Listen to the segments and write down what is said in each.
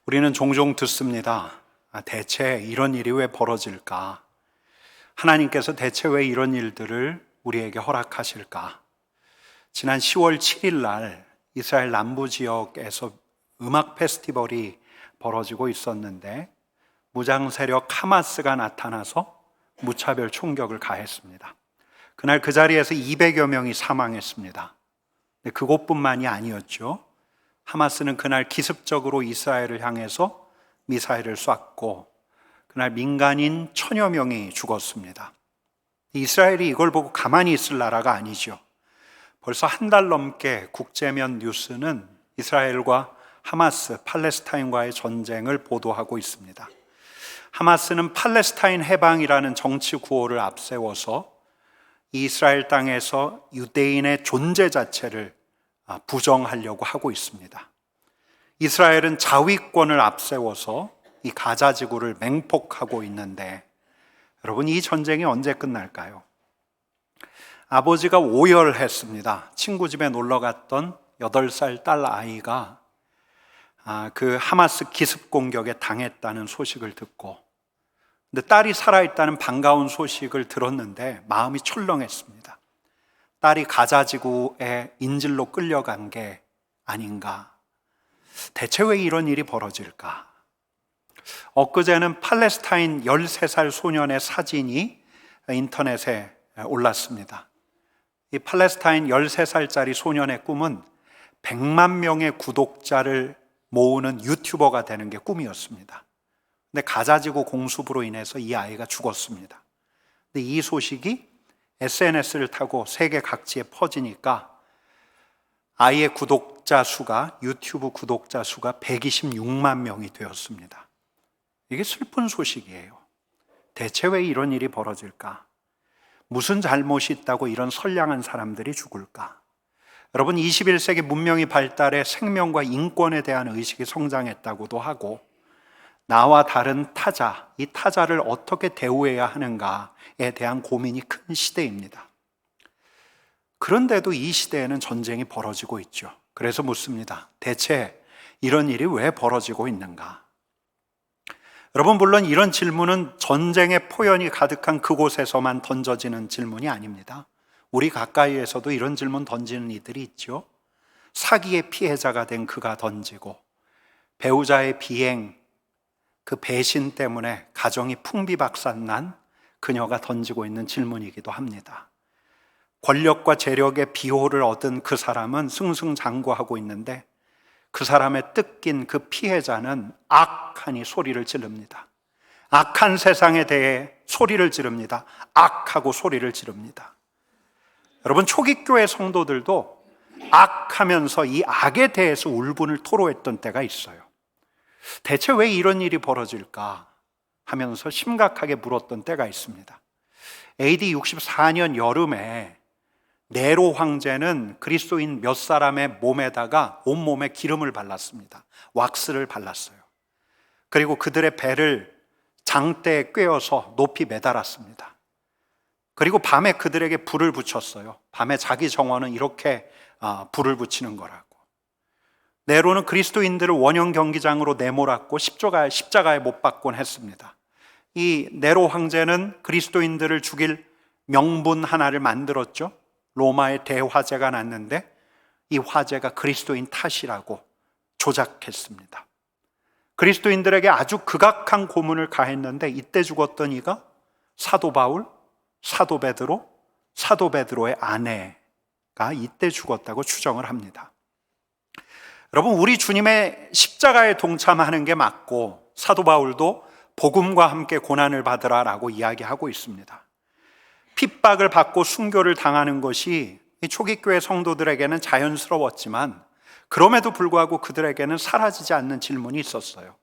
우리는 종종 듣습니다. 대체 이런 일이 왜 벌어질까? 하나님께서 대체 왜 이런 일들을 우리에게 허락하실까? 지난 10월 7일 날 이스라엘 남부 지역에서 음악 페스티벌이 벌어지고 있었는데 무장 세력 하마스가 나타나서 무차별 총격을 가했습니다. 그날 그 자리에서 200여 명이 사망했습니다. 그것뿐만이 아니었죠. 하마스는 그날 기습적으로 이스라엘을 향해서 미사일을 쐈고 그날 민간인 1000여 명이 죽었습니다. 이스라엘이 이걸 보고 가만히 있을 나라가 아니죠. 벌써 한 달 넘게 국제면 뉴스는 이스라엘과 하마스, 팔레스타인과의 전쟁을 보도하고 있습니다. 하마스는 팔레스타인 해방이라는 정치 구호를 앞세워서 이스라엘 땅에서 유대인의 존재 자체를 부정하려고 하고 있습니다. 이스라엘은 자위권을 앞세워서 이 가자 지구를 맹폭하고 있는데 여러분, 이 전쟁이 언제 끝날까요? 아버지가 오열했습니다. 친구 집에 놀러 갔던 8살 딸 아이가 그 하마스 기습 공격에 당했다는 소식을 듣고, 근데 딸이 살아있다는 반가운 소식을 들었는데 마음이 철렁했습니다. 딸이 가자 지구에 인질로 끌려간 게 아닌가? 대체 왜 이런 일이 벌어질까? 엊그제는 팔레스타인 13살 소년의 사진이 인터넷에 올랐습니다. 이 팔레스타인 13살짜리 소년의 꿈은 100만 명의 구독자를 모으는 유튜버가 되는 게 꿈이었습니다. 근데 가자지구 공습으로 인해서 이 아이가 죽었습니다. 근데 이 소식이 SNS를 타고 세계 각지에 퍼지니까 아이의 구독자 수가, 유튜브 구독자 수가 126만 명이 되었습니다. 이게 슬픈 소식이에요. 대체 왜 이런 일이 벌어질까? 무슨 잘못이 있다고 이런 선량한 사람들이 죽을까? 여러분, 21세기 문명이 발달해 생명과 인권에 대한 의식이 성장했다고도 하고, 나와 다른 타자, 이 타자를 어떻게 대우해야 하는가에 대한 고민이 큰 시대입니다. 그런데도 이 시대에는 전쟁이 벌어지고 있죠. 그래서 묻습니다. 대체 이런 일이 왜 벌어지고 있는가? 여러분, 물론 이런 질문은 전쟁의 포연이 가득한 그곳에서만 던져지는 질문이 아닙니다. 우리 가까이에서도 이런 질문 던지는 이들이 있죠. 사기의 피해자가 된 그가 던지고, 배우자의 비행, 그 배신 때문에 가정이 풍비박산난 그녀가 던지고 있는 질문이기도 합니다. 권력과 재력의 비호를 얻은 그 사람은 승승장구하고 있는데 그 사람의 뜯긴 그 피해자는 악하니 소리를 지릅니다. 악한 세상에 대해 소리를 지릅니다. 악하고 소리를 지릅니다. 여러분, 초기교회 성도들도 악하면서 이 악에 대해서 울분을 토로했던 때가 있어요. 대체 왜 이런 일이 벌어질까 하면서 심각하게 물었던 때가 있습니다. AD 64년 여름에 네로 황제는 그리스도인 몇 사람의 몸에다가 온몸에 기름을 발랐습니다. 왁스를 발랐어요. 그리고 그들의 배를 장대에 꿰어서 높이 매달았습니다. 그리고 밤에 그들에게 불을 붙였어요. 밤에 자기 정원은 이렇게 불을 붙이는 거라고. 네로는 그리스도인들을 원형 경기장으로 내몰았고 십자가에 못 박곤 했습니다. 이 네로 황제는 그리스도인들을 죽일 명분 하나를 만들었죠. 로마의 대화재가 났는데 이 화재가 그리스도인 탓이라고 조작했습니다. 그리스도인들에게 아주 극악한 고문을 가했는데 이때 죽었던 이가 사도 바울, 사도 베드로, 사도 베드로의 아내가 이때 죽었다고 추정을 합니다. 여러분, 우리 주님의 십자가에 동참하는 게 맞고 사도 바울도 복음과 함께 고난을 받으라라고 이야기하고 있습니다. 핍박을 받고 순교를 당하는 것이 초기교회 성도들에게는 자연스러웠지만 그럼에도 불구하고 그들에게는 사라지지 않는 질문이 있었어요.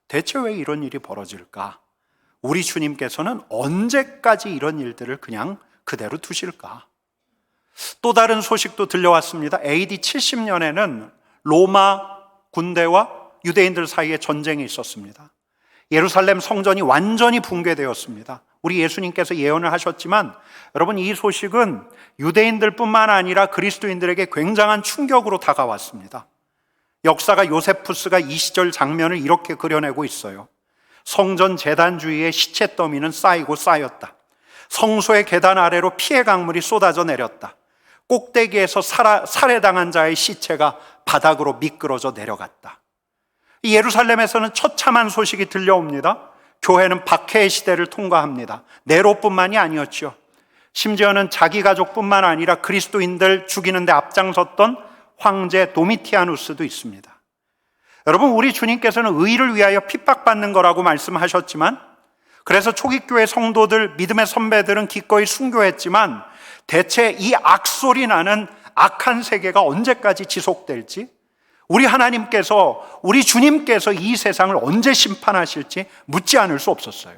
대체 왜 이런 일이 벌어질까? 우리 주님께서는 언제까지 이런 일들을 그냥 그대로 두실까? 또 다른 소식도 들려왔습니다. AD 70년에는 로마 군대와 유대인들 사이에 전쟁이 있었습니다. 예루살렘 성전이 완전히 붕괴되었습니다. 우리 예수님께서 예언을 하셨지만 여러분, 이 소식은 유대인들뿐만 아니라 그리스도인들에게 굉장한 충격으로 다가왔습니다. 역사가 요세푸스가 이 시절 장면을 이렇게 그려내고 있어요. 성전 제단 주위에 시체 더미는 쌓이고 쌓였다. 성소의 계단 아래로 피해 강물이 쏟아져 내렸다. 꼭대기에서 살해당한 자의 시체가 바닥으로 미끄러져 내려갔다. 예루살렘에서는 처참한 소식이 들려옵니다. 교회는 박해의 시대를 통과합니다. 네로뿐만이 아니었죠. 심지어는 자기 가족뿐만 아니라 그리스도인들 죽이는 데 앞장섰던 황제 도미티아누스도 있습니다. 여러분, 우리 주님께서는 의를 위하여 핍박받는 거라고 말씀하셨지만, 그래서 초기교회 성도들, 믿음의 선배들은 기꺼이 순교했지만, 대체 이 악소리 나는 악한 세계가 언제까지 지속될지, 우리 하나님께서, 우리 주님께서 이 세상을 언제 심판하실지 묻지 않을 수 없었어요.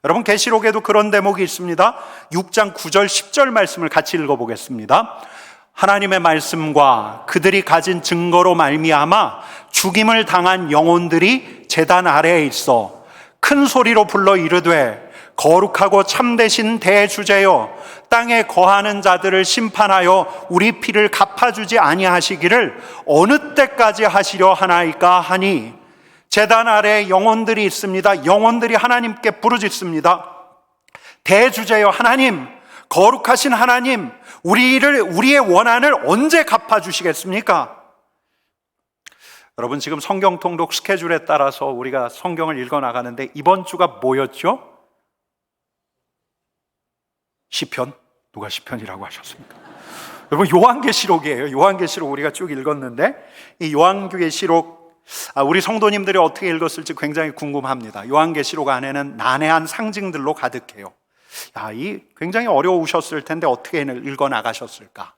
여러분, 계시록에도 그런 대목이 있습니다. 6장 9절 10절 말씀을 같이 읽어보겠습니다. 하나님의 말씀과 그들이 가진 증거로 말미암아 죽임을 당한 영혼들이 제단 아래에 있어 큰 소리로 불러 이르되 거룩하고 참되신 대주제여, 땅에 거하는 자들을 심판하여 우리 피를 갚아주지 아니하시기를 어느 때까지 하시려 하나이까 하니, 제단 아래에 영혼들이 있습니다. 영혼들이 하나님께 부르짖습니다. 대주제여, 하나님, 거룩하신 하나님, 우리의 원한을 언제 갚아주시겠습니까? 여러분, 지금 성경 통독 스케줄에 따라서 우리가 성경을 읽어 나가는데, 이번 주가 뭐였죠? 시편? 누가 시편이라고 하셨습니까? 여러분, 요한계시록이에요. 요한계시록 우리가 쭉 읽었는데, 이 요한계시록, 우리 성도님들이 어떻게 읽었을지 굉장히 궁금합니다. 요한계시록 안에는 난해한 상징들로 가득해요. 이 굉장히 어려우셨을 텐데 어떻게 읽어 나가셨을까?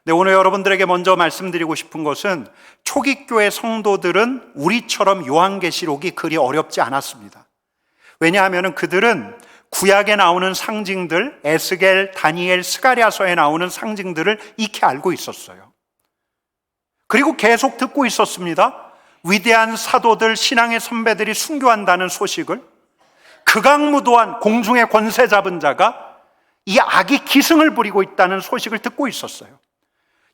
근데 오늘 여러분들에게 먼저 말씀드리고 싶은 것은, 초기교회 성도들은 우리처럼 요한계시록이 그리 어렵지 않았습니다. 왜냐하면 그들은 구약에 나오는 상징들, 에스겔, 다니엘, 스가랴서에 나오는 상징들을 익히 알고 있었어요. 그리고 계속 듣고 있었습니다. 위대한 사도들, 신앙의 선배들이 순교한다는 소식을, 극악무도한 공중의 권세 잡은 자가 이 악이 기승을 부리고 있다는 소식을 듣고 있었어요.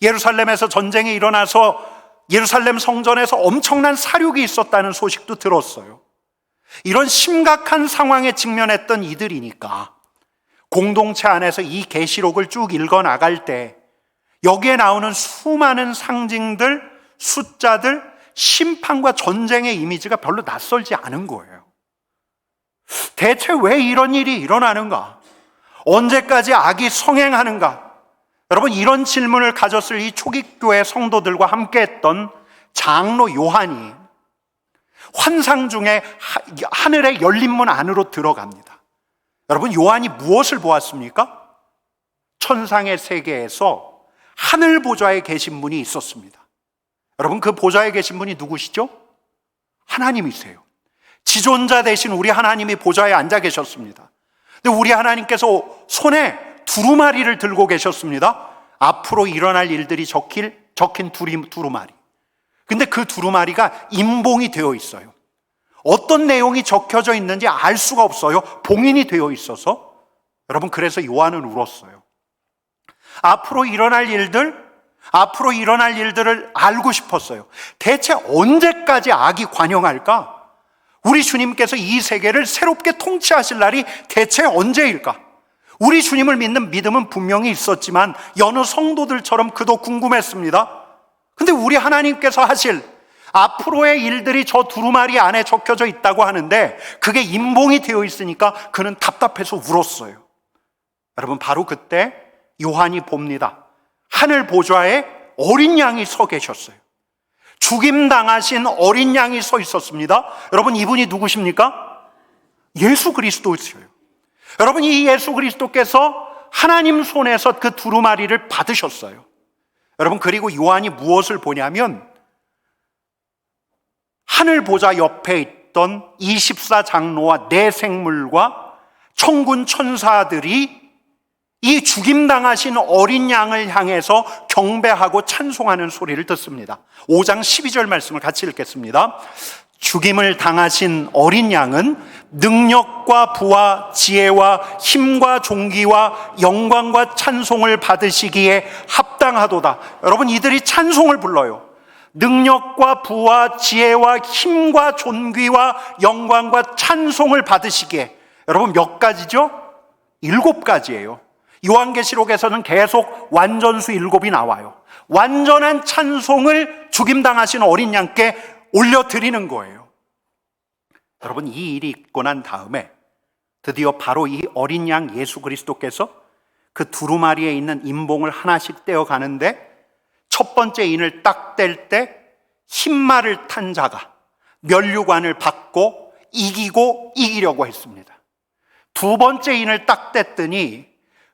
예루살렘에서 전쟁이 일어나서 예루살렘 성전에서 엄청난 사륙이 있었다는 소식도 들었어요. 이런 심각한 상황에 직면했던 이들이니까 공동체 안에서 이 계시록을 쭉 읽어 나갈 때 여기에 나오는 수많은 상징들, 숫자들, 심판과 전쟁의 이미지가 별로 낯설지 않은 거예요. 대체 왜 이런 일이 일어나는가? 언제까지 악이 성행하는가? 여러분, 이런 질문을 가졌을 이 초기교회 성도들과 함께했던 장로 요한이 환상 중에 하늘의 열린 문 안으로 들어갑니다. 여러분, 요한이 무엇을 보았습니까? 천상의 세계에서 하늘 보좌에 계신 분이 있었습니다. 여러분, 그 보좌에 계신 분이 누구시죠? 하나님이세요. 지존자 되신 우리 하나님이 보좌에 앉아 계셨습니다. 근데 우리 하나님께서 손에 두루마리를 들고 계셨습니다. 앞으로 일어날 일들이 적힌 두루마리. 근데 그 두루마리가 임봉이 되어 있어요. 어떤 내용이 적혀져 있는지 알 수가 없어요. 봉인이 되어 있어서. 여러분, 그래서 요한은 울었어요. 앞으로 일어날 일들을 알고 싶었어요. 대체 언제까지 악이 관영할까? 우리 주님께서 이 세계를 새롭게 통치하실 날이 대체 언제일까? 우리 주님을 믿는 믿음은 분명히 있었지만 여느 성도들처럼 그도 궁금했습니다. 근데 우리 하나님께서 하실 앞으로의 일들이 저 두루마리 안에 적혀져 있다고 하는데 그게 임봉이 되어 있으니까 그는 답답해서 울었어요. 여러분, 바로 그때 요한이 봅니다. 하늘 보좌에 어린 양이 서 계셨어요. 죽임당하신 어린 양이 서 있었습니다. 여러분, 이분이 누구십니까? 예수 그리스도였어요. 여러분, 이 예수 그리스도께서 하나님 손에서 그 두루마리를 받으셨어요. 여러분, 그리고 요한이 무엇을 보냐면 하늘 보좌 옆에 있던 24장로와 네 생물과 천군 천사들이 이 죽임당하신 어린 양을 향해서 경배하고 찬송하는 소리를 듣습니다. 5장 12절 말씀을 같이 읽겠습니다. 죽임을 당하신 어린 양은 능력과 부와 지혜와 힘과 존귀와 영광과 찬송을 받으시기에 합당하도다. 여러분, 이들이 찬송을 불러요. 능력과 부와 지혜와 힘과 존귀와 영광과 찬송을 받으시기에, 여러분 몇 가지죠? 7가지예요. 요한계시록에서는 계속 완전수 7이 나와요. 완전한 찬송을 죽임당하신 어린 양께 올려드리는 거예요. 여러분, 이 일이 있고 난 다음에 드디어 바로 이 어린 양 예수 그리스도께서 그 두루마리에 있는 인봉을 하나씩 떼어 가는데, 첫 번째 인을 딱 뗄 때 흰말을 탄 자가 면류관을 받고 이기고 이기려고 했습니다. 두 번째 인을 딱 뗐더니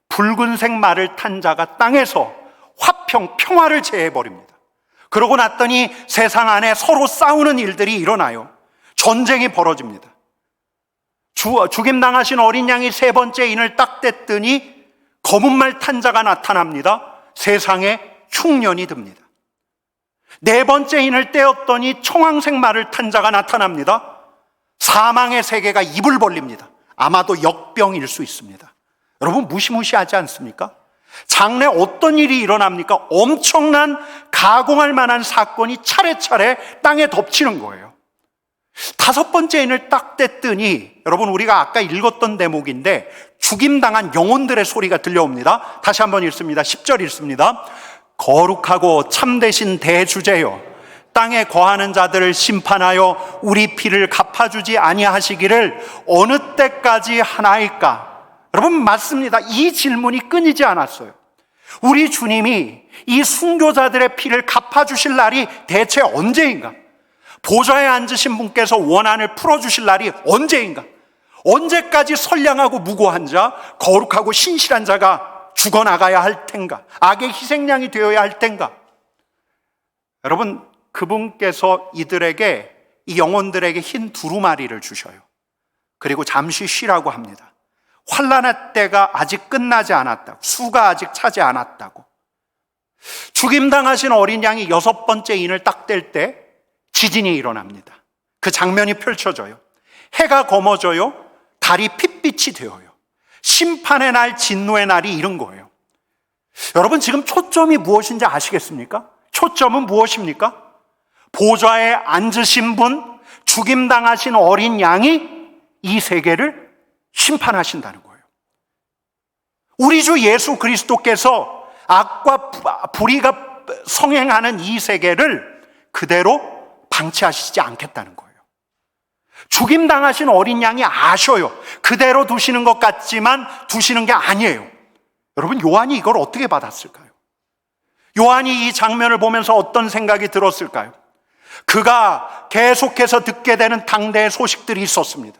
붉은색 말을 탄 자가 땅에서 평화를 제해버립니다. 그러고 났더니 세상 안에 서로 싸우는 일들이 일어나요. 전쟁이 벌어집니다. 죽임당하신 어린 양이 세 번째 인을 딱 뗐더니 검은 말 탄 자가 나타납니다. 세상에 흉년이 듭니다. 네 번째 인을 떼었더니 청황색 말을 탄 자가 나타납니다. 사망의 세계가 입을 벌립니다. 아마도 역병일 수 있습니다. 여러분, 무시무시하지 않습니까? 장래 어떤 일이 일어납니까? 엄청난 가공할 만한 사건이 차례차례 땅에 덮치는 거예요. 다섯 번째 인을 딱 뗐더니, 여러분, 우리가 아까 읽었던 대목인데 죽임당한 영혼들의 소리가 들려옵니다. 다시 한번 읽습니다. 10절 읽습니다. 거룩하고 참되신 대주제여, 땅에 거하는 자들을 심판하여 우리 피를 갚아주지 아니하시기를 어느 때까지 하나이까? 여러분, 맞습니다. 이 질문이 끊이지 않았어요. 우리 주님이 이 순교자들의 피를 갚아주실 날이 대체 언제인가? 보좌에 앉으신 분께서 원한을 풀어주실 날이 언제인가? 언제까지 선량하고 무고한 자, 거룩하고 신실한 자가 죽어나가야 할 텐가? 악의 희생양이 되어야 할 텐가? 여러분, 그분께서 이들에게, 이 영혼들에게 흰 두루마리를 주셔요. 그리고 잠시 쉬라고 합니다. 환난의 때가 아직 끝나지 않았다고, 수가 아직 차지 않았다고. 죽임당하신 어린 양이 6번째 인을 딱 뗄 때 지진이 일어납니다. 그 장면이 펼쳐져요. 해가 검어져요. 달이 핏빛이 되어요. 심판의 날, 진노의 날이 이런 거예요. 여러분, 지금 초점이 무엇인지 아시겠습니까? 초점은 무엇입니까? 보좌에 앉으신 분, 죽임당하신 어린 양이 이 세계를 심판하신다는 거예요. 우리 주 예수 그리스도께서 악과 불의가 성행하는 이 세계를 그대로 방치하시지 않겠다는 거예요. 죽임당하신 어린 양이 아셔요. 그대로 두시는 것 같지만 두시는 게 아니에요. 여러분, 요한이 이걸 어떻게 받았을까요? 요한이 이 장면을 보면서 어떤 생각이 들었을까요? 그가 계속해서 듣게 되는 당대의 소식들이 있었습니다.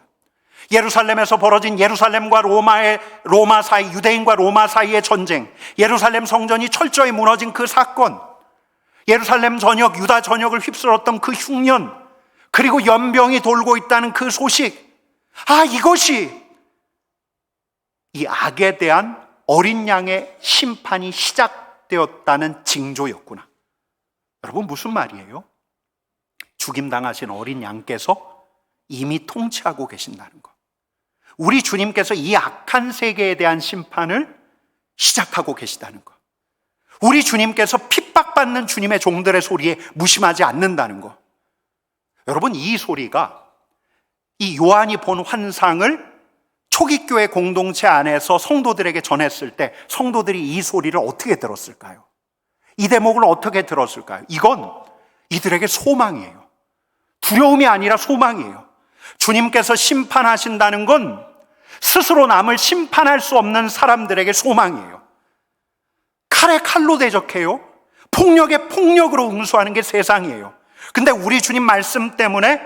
예루살렘에서 벌어진 예루살렘과 로마 사이, 유대인과 로마 사이의 전쟁, 예루살렘 성전이 철저히 무너진 그 사건, 예루살렘 전역, 유다 전역을 휩쓸었던 그 흉년, 그리고 연병이 돌고 있다는 그 소식, 이것이 이 악에 대한 어린 양의 심판이 시작되었다는 징조였구나. 여러분, 무슨 말이에요? 죽임당하신 어린 양께서 이미 통치하고 계신다는 것. 우리 주님께서 이 악한 세계에 대한 심판을 시작하고 계시다는 것. 우리 주님께서 핍박받는 주님의 종들의 소리에 무심하지 않는다는 것. 여러분, 이 소리가, 이 요한이 본 환상을 초기교회 공동체 안에서 성도들에게 전했을 때 성도들이 이 소리를 어떻게 들었을까요? 이 대목을 어떻게 들었을까요? 이건 이들에게 소망이에요. 두려움이 아니라 소망이에요. 주님께서 심판하신다는 건 스스로 남을 심판할 수 없는 사람들에게 소망이에요. 칼에 칼로 대적해요. 폭력에 폭력으로 응수하는 게 세상이에요. 근데 우리 주님 말씀 때문에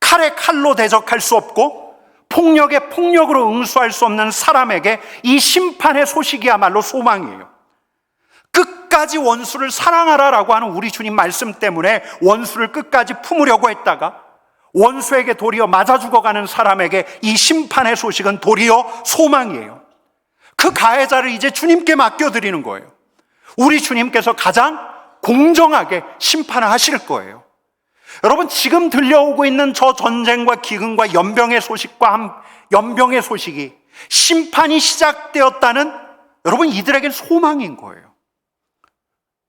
칼에 칼로 대적할 수 없고 폭력에 폭력으로 응수할 수 없는 사람에게 이 심판의 소식이야말로 소망이에요. 끝까지 원수를 사랑하라라고 하는 우리 주님 말씀 때문에 원수를 끝까지 품으려고 했다가 원수에게 도리어 맞아 죽어가는 사람에게 이 심판의 소식은 도리어 소망이에요. 그 가해자를 이제 주님께 맡겨드리는 거예요. 우리 주님께서 가장 공정하게 심판을 하실 거예요. 여러분, 지금 들려오고 있는 저 전쟁과 기근과 연병의 소식이 심판이 시작되었다는, 여러분, 이들에겐 소망인 거예요.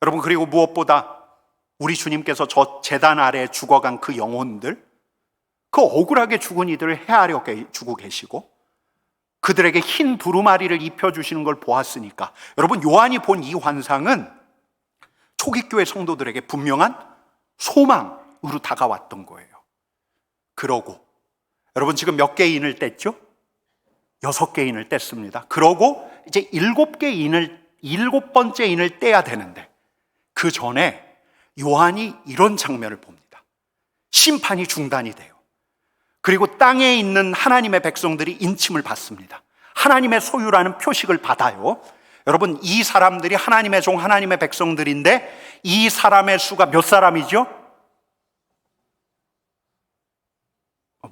여러분, 그리고 무엇보다 우리 주님께서 저 제단 아래에 죽어간 그 영혼들, 그 억울하게 죽은 이들을 헤아려 주고 계시고 그들에게 흰 두루마리를 입혀주시는 걸 보았으니까, 여러분, 요한이 본 이 환상은 초기교회 성도들에게 분명한 소망으로 다가왔던 거예요. 그러고 여러분, 지금 몇 개 인을 뗐죠? 6개 인을 뗐습니다. 그러고 이제 7번째 인을 떼야 되는데, 그 전에 요한이 이런 장면을 봅니다. 심판이 중단이 돼요. 그리고 땅에 있는 하나님의 백성들이 인침을 받습니다. 하나님의 소유라는 표식을 받아요. 여러분, 이 사람들이 하나님의 종, 하나님의 백성들인데 이 사람의 수가 몇 사람이죠?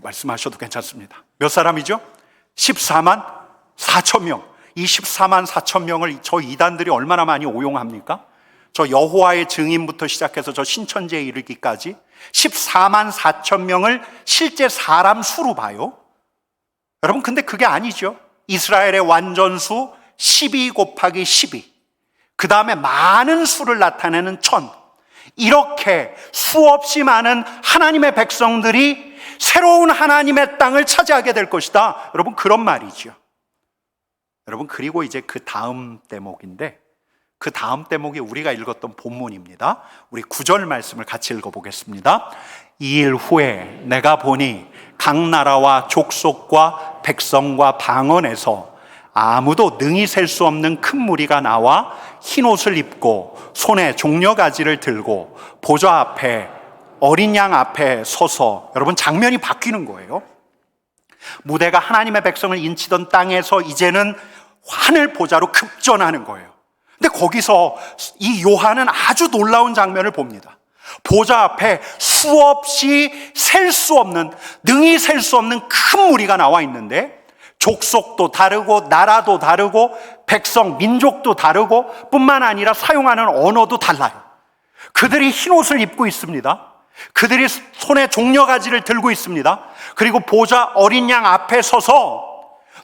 말씀하셔도 괜찮습니다. 몇 사람이죠? 14만 4천 명. 이 14만 4천 명을 저 이단들이 얼마나 많이 오용합니까? 저 여호와의 증인부터 시작해서 저 신천지에 이르기까지 14만 4천 명을 실제 사람 수로 봐요. 여러분, 근데 그게 아니죠. 이스라엘의 완전수 12 곱하기 12, 그 다음에 많은 수를 나타내는 1000, 이렇게 수없이 많은 하나님의 백성들이 새로운 하나님의 땅을 차지하게 될 것이다. 여러분, 그런 말이죠. 여러분, 그리고 이제 그 다음 대목인데, 그 다음 대목이 우리가 읽었던 본문입니다. 우리 9절 말씀을 같이 읽어보겠습니다. 이 일 후에 내가 보니 각 나라와 족속과 백성과 방언에서 아무도 능히 셀 수 없는 큰 무리가 나와 흰 옷을 입고 손에 종려가지를 들고 보좌 앞에 어린 양 앞에 서서, 여러분, 장면이 바뀌는 거예요. 무대가 하나님의 백성을 인치던 땅에서 이제는 하늘 보좌로 급전하는 거예요. 근데 거기서 이 요한은 아주 놀라운 장면을 봅니다. 보좌 앞에 수없이 셀 수 없는, 능히 셀 수 없는 큰 무리가 나와 있는데, 족속도 다르고 나라도 다르고 백성, 민족도 다르고 뿐만 아니라 사용하는 언어도 달라요. 그들이 흰 옷을 입고 있습니다. 그들이 손에 종려가지를 들고 있습니다. 그리고 보좌 어린 양 앞에 서서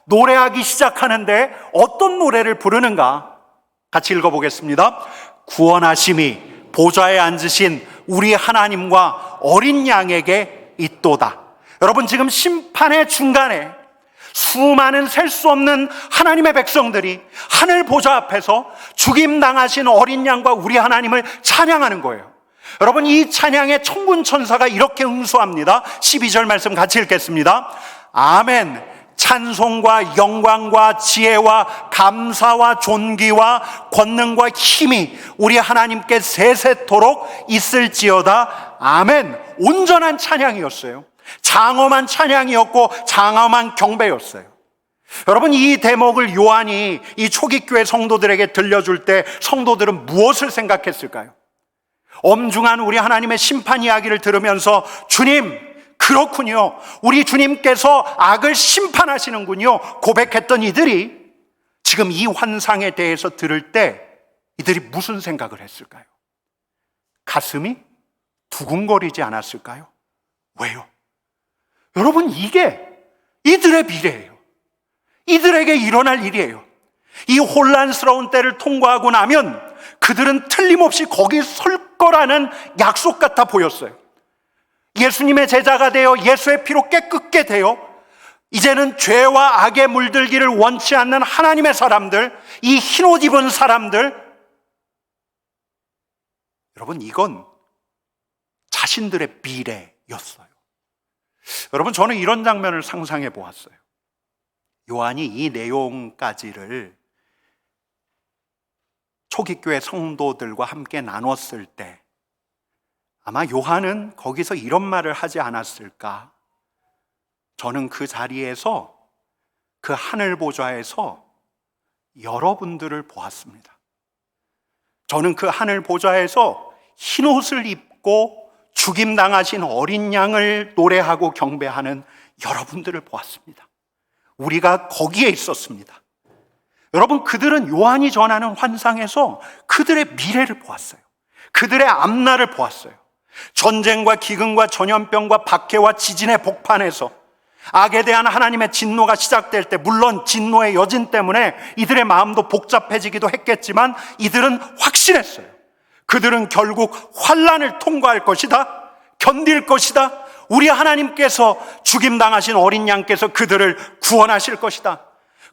노래하기 시작하는데 어떤 노래를 부르는가? 같이 읽어보겠습니다. 구원하심이 보좌에 앉으신 우리 하나님과 어린 양에게 있도다. 여러분, 지금 심판의 중간에 수많은 셀 수 없는 하나님의 백성들이 하늘 보좌 앞에서 죽임당하신 어린 양과 우리 하나님을 찬양하는 거예요. 여러분, 이 찬양에 천군 천사가 이렇게 응수합니다. 12절 말씀 같이 읽겠습니다. 아멘. 찬송과 영광과 지혜와 감사와 존귀와 권능과 힘이 우리 하나님께 세세토록 있을지어다. 아멘. 온전한 찬양이었어요. 장엄한 찬양이었고 장엄한 경배였어요. 여러분, 이 대목을 요한이 이 초기교회 성도들에게 들려줄 때 성도들은 무엇을 생각했을까요? 엄중한 우리 하나님의 심판 이야기를 들으면서, 주님, 그렇군요, 우리 주님께서 악을 심판하시는군요, 고백했던 이들이 지금 이 환상에 대해서 들을 때 이들이 무슨 생각을 했을까요? 가슴이 두근거리지 않았을까요? 왜요? 여러분, 이게 이들의 미래예요. 이들에게 일어날 일이에요. 이 혼란스러운 때를 통과하고 나면 그들은 틀림없이 거기 설 거라는 약속 같아 보였어요. 예수님의 제자가 되어 예수의 피로 깨끗게 되어 이제는 죄와 악에 물들기를 원치 않는 하나님의 사람들, 이 흰옷 입은 사람들, 여러분, 이건 자신들의 미래였어요. 여러분, 저는 이런 장면을 상상해 보았어요. 요한이 이 내용까지를 초기교회 성도들과 함께 나눴을 때 아마 요한은 거기서 이런 말을 하지 않았을까? 저는 그 자리에서, 그 하늘 보좌에서 여러분들을 보았습니다. 저는 그 하늘 보좌에서 흰 옷을 입고 죽임당하신 어린 양을 노래하고 경배하는 여러분들을 보았습니다. 우리가 거기에 있었습니다. 여러분, 그들은 요한이 전하는 환상에서 그들의 미래를 보았어요. 그들의 앞날을 보았어요. 전쟁과 기근과 전염병과 박해와 지진의 복판에서 악에 대한 하나님의 진노가 시작될 때, 물론 진노의 여진 때문에 이들의 마음도 복잡해지기도 했겠지만 이들은 확신했어요. 그들은 결국 환난을 통과할 것이다, 견딜 것이다. 우리 하나님께서 죽임당하신 어린 양께서 그들을 구원하실 것이다.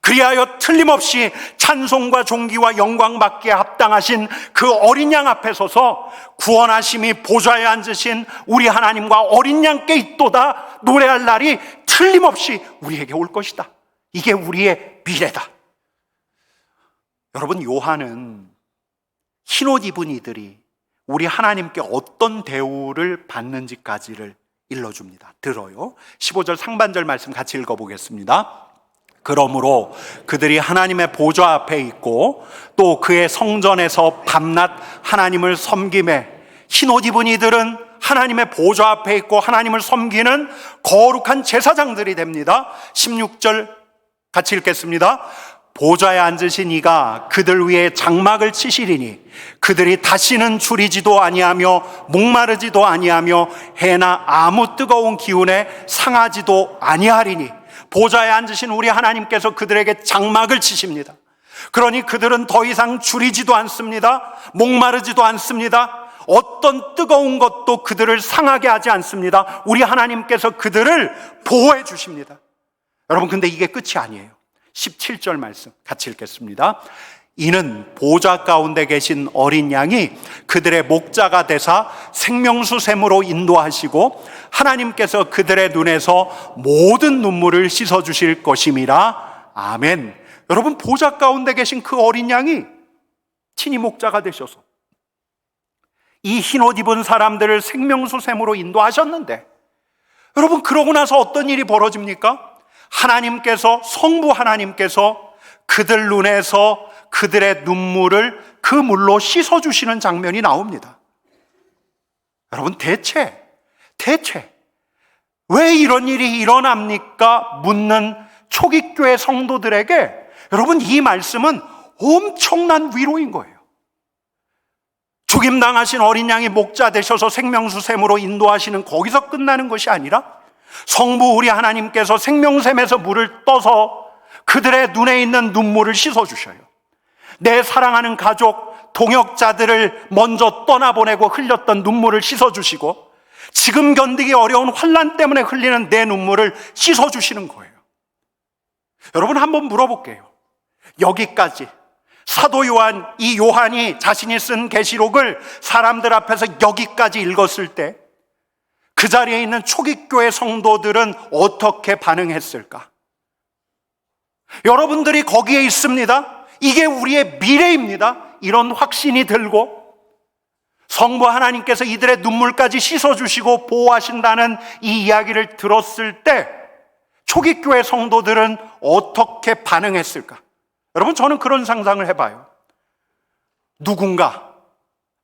그리하여 틀림없이 찬송과 존귀와 영광 받기에 합당하신 그 어린 양 앞에 서서 구원하심이 보좌에 앉으신 우리 하나님과 어린 양께 있도다 노래할 날이 틀림없이 우리에게 올 것이다. 이게 우리의 미래다. 여러분, 요한은 흰옷 입은 이들이 우리 하나님께 어떤 대우를 받는지까지를 일러줍니다. 들어요. 15절 상반절 말씀 같이 읽어보겠습니다. 그러므로 그들이 하나님의 보좌 앞에 있고 또 그의 성전에서 밤낮 하나님을 섬김에, 흰옷 입은 이들은 하나님의 보좌 앞에 있고 하나님을 섬기는 거룩한 제사장들이 됩니다. 16절 같이 읽겠습니다. 보좌에 앉으신 이가 그들 위에 장막을 치시리니 그들이 다시는 줄이지도 아니하며 목마르지도 아니하며 해나 아무 뜨거운 기운에 상하지도 아니하리니, 보좌에 앉으신 우리 하나님께서 그들에게 장막을 치십니다. 그러니 그들은 더 이상 줄이지도 않습니다. 목마르지도 않습니다. 어떤 뜨거운 것도 그들을 상하게 하지 않습니다. 우리 하나님께서 그들을 보호해 주십니다. 여러분, 근데 이게 끝이 아니에요. 17절 말씀 같이 읽겠습니다. 이는 보좌 가운데 계신 어린 양이 그들의 목자가 되사 생명수샘으로 인도하시고 하나님께서 그들의 눈에서 모든 눈물을 씻어주실 것임이라. 아멘. 여러분, 보좌 가운데 계신 그 어린 양이 친히 목자가 되셔서 이 흰옷 입은 사람들을 생명수샘으로 인도하셨는데, 여러분, 그러고 나서 어떤 일이 벌어집니까? 하나님께서, 성부 하나님께서 그들 눈에서 그들의 눈물을 그 물로 씻어주시는 장면이 나옵니다. 여러분, 대체 왜 이런 일이 일어납니까? 묻는 초기교회 성도들에게 여러분, 이 말씀은 엄청난 위로인 거예요. 죽임당하신 어린 양이 목자 되셔서 생명수샘으로 인도하시는 거기서 끝나는 것이 아니라 성부 우리 하나님께서 생명샘에서 물을 떠서 그들의 눈에 있는 눈물을 씻어주셔요. 내 사랑하는 가족, 동역자들을 먼저 떠나보내고 흘렸던 눈물을 씻어주시고 지금 견디기 어려운 환난 때문에 흘리는 내 눈물을 씻어주시는 거예요. 여러분, 한번 물어볼게요. 여기까지 사도 요한, 이 요한이 자신이 쓴 계시록을 사람들 앞에서 여기까지 읽었을 때 그 자리에 있는 초기교회 성도들은 어떻게 반응했을까? 여러분들이 거기에 있습니다. 이게 우리의 미래입니다. 이런 확신이 들고 성부 하나님께서 이들의 눈물까지 씻어주시고 보호하신다는 이 이야기를 들었을 때 초기교회 성도들은 어떻게 반응했을까? 여러분, 저는 그런 상상을 해봐요. 누군가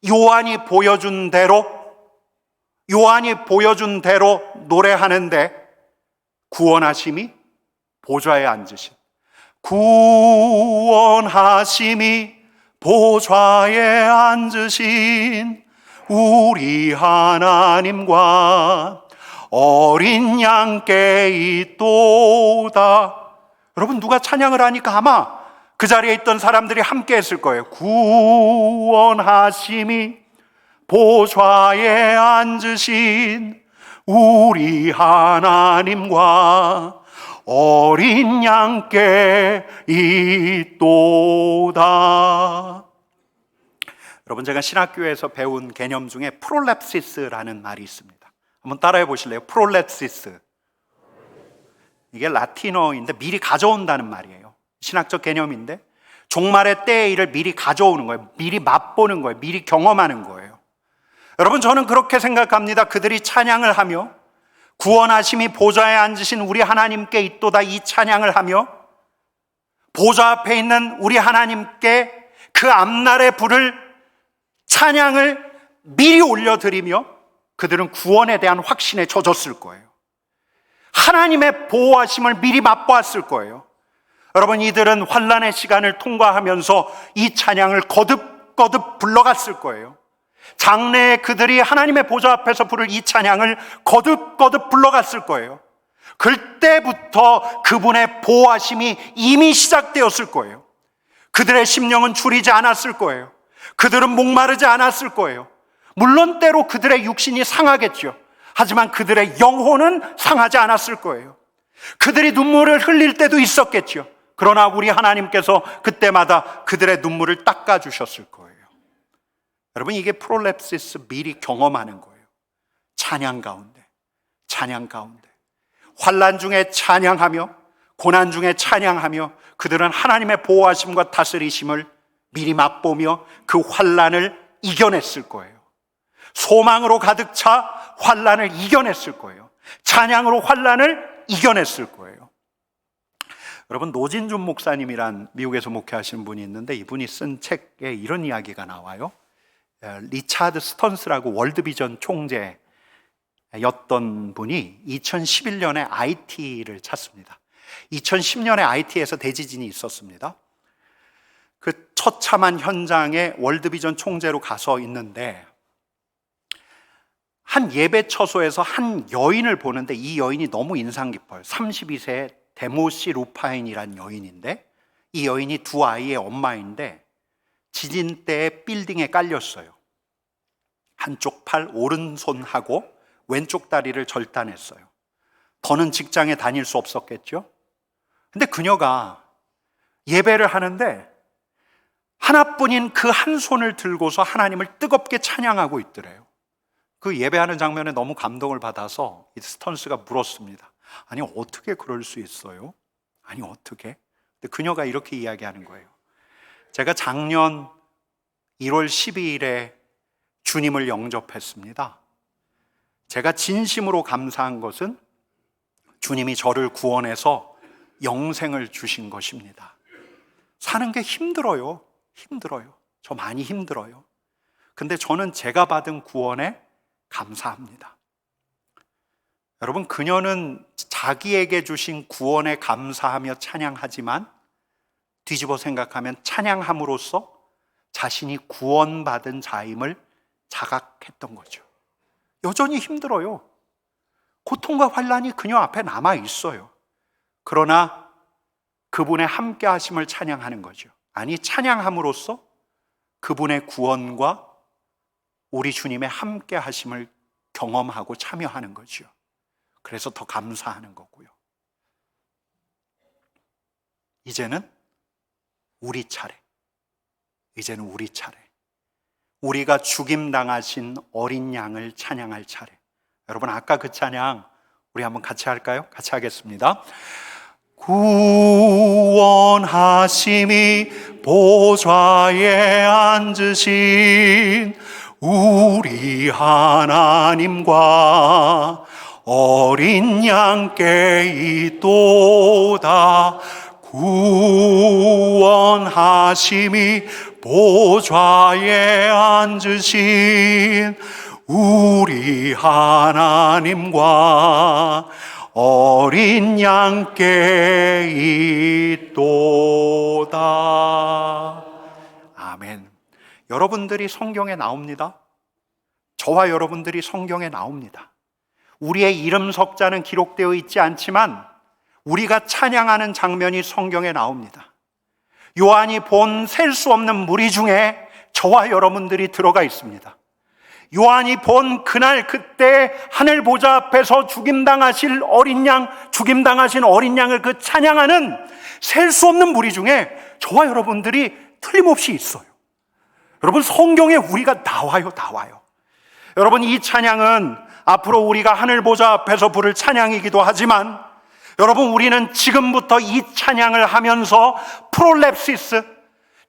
요한이 보여준 대로 노래하는데 구원하심이 보좌에 앉으신, 구원하심이 보좌에 앉으신 우리 하나님과 어린 양께 있도다. 여러분, 누가 찬양을 하니까 아마 그 자리에 있던 사람들이 함께 했을 거예요. 구원하심이 보좌에 앉으신 우리 하나님과 어린 양께 있도다. 여러분, 제가 신학교에서 배운 개념 중에 프롤랩시스라는 말이 있습니다. 한번 따라해 보실래요? 프롤랩시스. 이게 라틴어인데 미리 가져온다는 말이에요. 신학적 개념인데 종말의 때의 일을 미리 가져오는 거예요. 미리 맛보는 거예요. 미리 경험하는 거예요. 여러분, 저는 그렇게 생각합니다. 그들이 찬양을 하며 구원하심이 보좌에 앉으신 우리 하나님께 있도다 이 찬양을 하며 보좌 앞에 있는 우리 하나님께 그 앞날의 불을, 찬양을 미리 올려드리며 그들은 구원에 대한 확신에 젖었을 거예요. 하나님의 보호하심을 미리 맛보았을 거예요. 여러분, 이들은 환난의 시간을 통과하면서 이 찬양을 거듭거듭 불러갔을 거예요. 장래에 그들이 하나님의 보좌 앞에서 부를 이 찬양을 거듭거듭 불러갔을 거예요. 그때부터 그분의 보호하심이 이미 시작되었을 거예요. 그들의 심령은 줄이지 않았을 거예요. 그들은 목마르지 않았을 거예요. 물론 때로 그들의 육신이 상하겠죠. 하지만 그들의 영혼은 상하지 않았을 거예요. 그들이 눈물을 흘릴 때도 있었겠죠. 그러나 우리 하나님께서 그때마다 그들의 눈물을 닦아주셨을 거예요. 여러분, 이게 프롤랩시스 미리 경험하는 거예요. 찬양 가운데, 찬양 가운데. 환난 중에 찬양하며 고난 중에 찬양하며 그들은 하나님의 보호하심과 다스리심을 미리 맛보며 그 환난을 이겨냈을 거예요. 소망으로 가득 차 환난을 이겨냈을 거예요. 찬양으로 환난을 이겨냈을 거예요. 여러분, 노진준 목사님이란 미국에서 목회하시는 분이 있는데 이분이 쓴 책에 이런 이야기가 나와요. 리차드 스턴스라고 월드비전 총재였던 분이 2011년에 IT를 찾습니다. 2010년에 IT에서 대지진이 있었습니다. 그 처참한 현장에 월드비전 총재로 가서 있는데 한 예배 처소에서 한 여인을 보는데 이 여인이 너무 인상 깊어요. 32세 데모시 루파인이란 여인인데 이 여인이 두 아이의 엄마인데 지진 때 빌딩에 깔렸어요. 한쪽 팔 오른손하고 왼쪽 다리를 절단했어요. 더는 직장에 다닐 수 없었겠죠. 근데 그녀가 예배를 하는데 하나뿐인 그 한 손을 들고서 하나님을 뜨겁게 찬양하고 있더래요. 그 예배하는 장면에 너무 감동을 받아서 이 스턴스가 물었습니다. 아니, 어떻게 그럴 수 있어요? 아니, 어떻게? 근데 그녀가 이렇게 이야기하는 거예요. 제가 작년 1월 12일에 주님을 영접했습니다. 제가 진심으로 감사한 것은 주님이 저를 구원해서 영생을 주신 것입니다. 사는 게 힘들어요. 힘들어요. 저 많이 힘들어요. 근데 저는 제가 받은 구원에 감사합니다. 여러분, 그녀는 자기에게 주신 구원에 감사하며 찬양하지만 뒤집어 생각하면 찬양함으로써 자신이 구원받은 자임을 자각했던 거죠. 여전히 힘들어요. 고통과 환난이 그녀 앞에 남아 있어요. 그러나 그분의 함께 하심을 찬양하는 거죠. 아니, 찬양함으로써 그분의 구원과 우리 주님의 함께 하심을 경험하고 참여하는 거죠. 그래서 더 감사하는 거고요. 이제는 우리 차례. 이제는 우리 차례. 우리가 죽임당하신 어린 양을 찬양할 차례. 여러분, 아까 그 찬양 우리 한번 같이 할까요? 같이 하겠습니다. 구원하심이 보좌에 앉으신 우리 하나님과 어린 양께 있도다. 구원하심이 보좌에 앉으신 우리 하나님과 어린 양께 있도다. 아멘. 여러분들이 성경에 나옵니다. 저와 여러분들이 성경에 나옵니다. 우리의 이름 석자는 기록되어 있지 않지만 우리가 찬양하는 장면이 성경에 나옵니다. 요한이 본 셀 수 없는 무리 중에 저와 여러분들이 들어가 있습니다. 요한이 본 그날 그때 하늘 보좌 앞에서 죽임당하신 어린 양을 그 찬양하는 셀 수 없는 무리 중에 저와 여러분들이 틀림없이 있어요. 여러분, 성경에 우리가 나와요. 여러분, 이 찬양은 앞으로 우리가 하늘 보좌 앞에서 부를 찬양이기도 하지만 여러분, 우리는 지금부터 이 찬양을 하면서 프롤랩시스,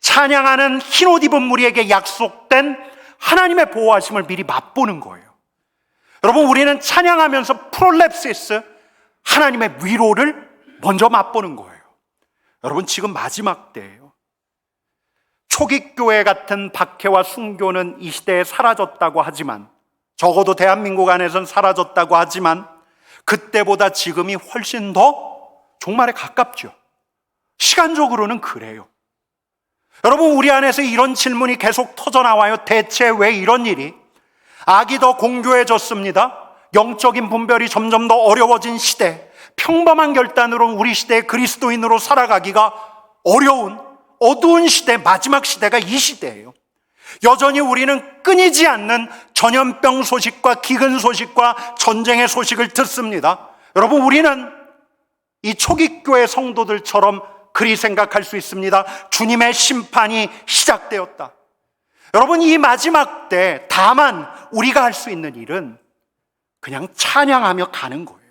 찬양하는 흰옷 입은 무리에게 약속된 하나님의 보호하심을 미리 맛보는 거예요. 여러분, 우리는 찬양하면서 프롤랩시스, 하나님의 위로를 먼저 맛보는 거예요. 여러분, 지금 마지막 때예요. 초기교회 같은 박해와 순교는 이 시대에 사라졌다고 하지만, 적어도 대한민국 안에선 사라졌다고 하지만 그때보다 지금이 훨씬 더 종말에 가깝죠. 시간적으로는 그래요. 여러분, 우리 안에서 이런 질문이 계속 터져나와요. 대체 왜 이런 일이? 악이 더 공교해졌습니다. 영적인 분별이 점점 더 어려워진 시대, 평범한 결단으로 우리 시대의 그리스도인으로 살아가기가 어려운 어두운 시대, 마지막 시대가 이 시대예요. 여전히 우리는 끊이지 않는 전염병 소식과 기근 소식과 전쟁의 소식을 듣습니다. 여러분, 우리는 이 초기교회 성도들처럼 그리 생각할 수 있습니다. 주님의 심판이 시작되었다. 여러분, 이 마지막 때 다만 우리가 할 수 있는 일은 그냥 찬양하며 가는 거예요.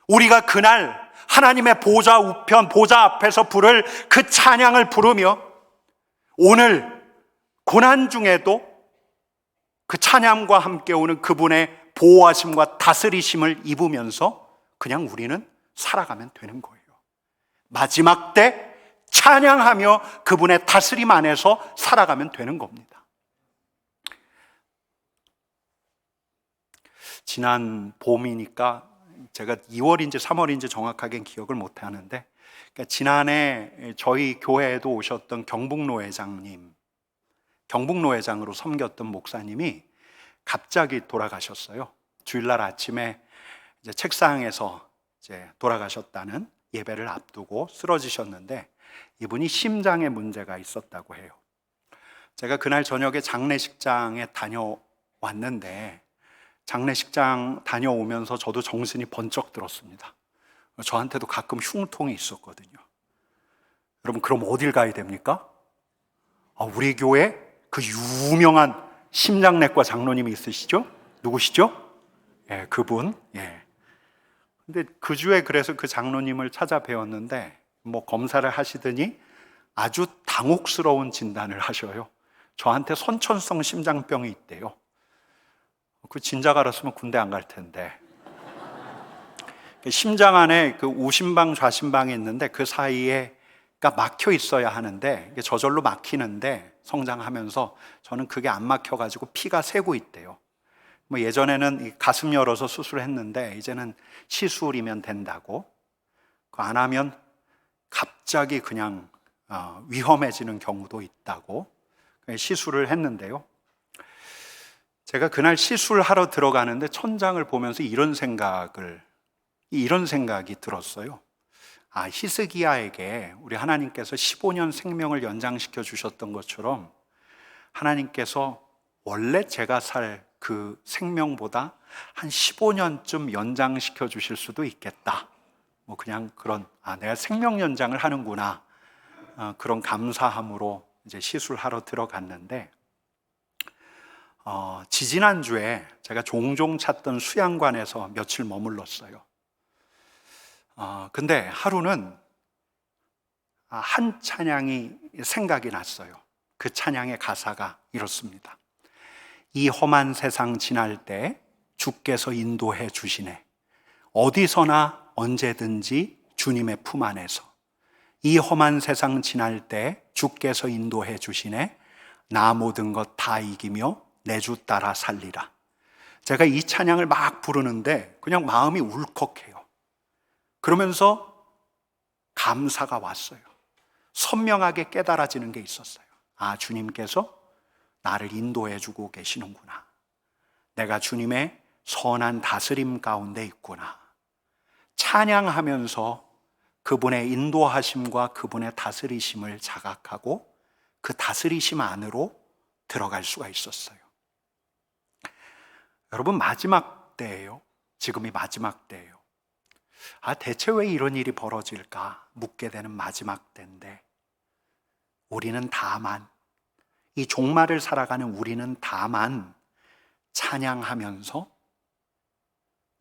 우리가 그날 하나님의 보좌 우편, 보좌 앞에서 부를 그 찬양을 부르며 오늘 고난 중에도 그 찬양과 함께 오는 그분의 보호하심과 다스리심을 입으면서 그냥 우리는 살아가면 되는 거예요. 마지막 때 찬양하며 그분의 다스림 안에서 살아가면 되는 겁니다. 지난 봄이니까 제가 2월인지 3월인지 정확하게 기억을 못 하는데, 그러니까 지난해 저희 교회에도 오셨던 경북노회장님, 경북노회장으로 섬겼던 목사님이 갑자기 돌아가셨어요. 주일날 아침에 이제 책상에서 이제 돌아가셨다는 예배를 앞두고 쓰러지셨는데, 이분이 심장에 문제가 있었다고 해요. 제가 그날 저녁에 장례식장에 다녀왔는데, 장례식장 다녀오면서 저도 정신이 번쩍 들었습니다. 저한테도 가끔 흉통이 있었거든요. 여러분, 그럼 어딜 가야 됩니까? 우리 교회 그 유명한 심장내과 장로님이 있으시죠? 누구시죠? 예, 그분. 예. 근데 그 주에 그래서 그 장로님을 찾아뵈었는데, 검사를 하시더니 아주 당혹스러운 진단을 하셔요. 저한테 선천성 심장병이 있대요. 그 진작 알았으면 군대 안 갈 텐데. 심장 안에 그 우심방 좌심방이 있는데 그 사이에가 막혀 있어야 하는데 저절로 막히는데, 성장하면서 저는 그게 안 막혀가지고 피가 새고 있대요. 예전에는 가슴 열어서 수술했는데 이제는 시술이면 된다고, 그거 안 하면 갑자기 그냥 위험해지는 경우도 있다고 시술을 했는데요. 제가 그날 시술하러 들어가는데 천장을 보면서 이런 생각이 들었어요. 히스기야에게 우리 하나님께서 15년 생명을 연장시켜 주셨던 것처럼 하나님께서 원래 제가 살 그 생명보다 한 15년쯤 연장시켜 주실 수도 있겠다. 그냥 그런, 내가 생명 연장을 하는구나. 그런 감사함으로 이제 시술하러 들어갔는데, 지지난주에 제가 종종 찾던 수양관에서 며칠 머물렀어요. 근데 하루는 한 찬양이 생각이 났어요. 그 찬양의 가사가 이렇습니다. 이 험한 세상 지날 때 주께서 인도해 주시네. 어디서나 언제든지 주님의 품 안에서. 이 험한 세상 지날 때 주께서 인도해 주시네. 나 모든 것 다 이기며 내 주 따라 살리라. 제가 이 찬양을 막 부르는데 그냥 마음이 울컥해요. 그러면서 감사가 왔어요. 선명하게 깨달아지는 게 있었어요. 주님께서 나를 인도해 주고 계시는구나. 내가 주님의 선한 다스림 가운데 있구나. 찬양하면서 그분의 인도하심과 그분의 다스리심을 자각하고 그 다스리심 안으로 들어갈 수가 있었어요. 여러분, 마지막 때예요. 지금이 마지막 때예요. 대체 왜 이런 일이 벌어질까 묻게 되는 마지막 때인데, 우리는 다만, 이 종말을 살아가는 우리는 다만 찬양하면서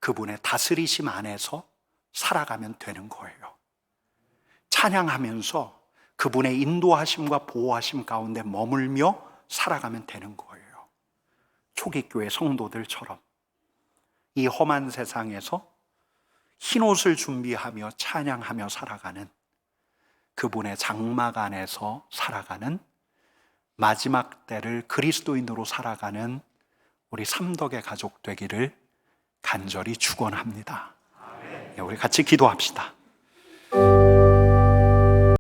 그분의 다스리심 안에서 살아가면 되는 거예요. 찬양하면서 그분의 인도하심과 보호하심 가운데 머물며 살아가면 되는 거예요. 초기교회 성도들처럼 이 험한 세상에서 흰옷을 준비하며 찬양하며 살아가는, 그분의 장막 안에서 살아가는, 마지막 때를 그리스도인으로 살아가는 우리 삼덕의 가족 되기를 간절히 축원합니다. 우리 같이 기도합시다.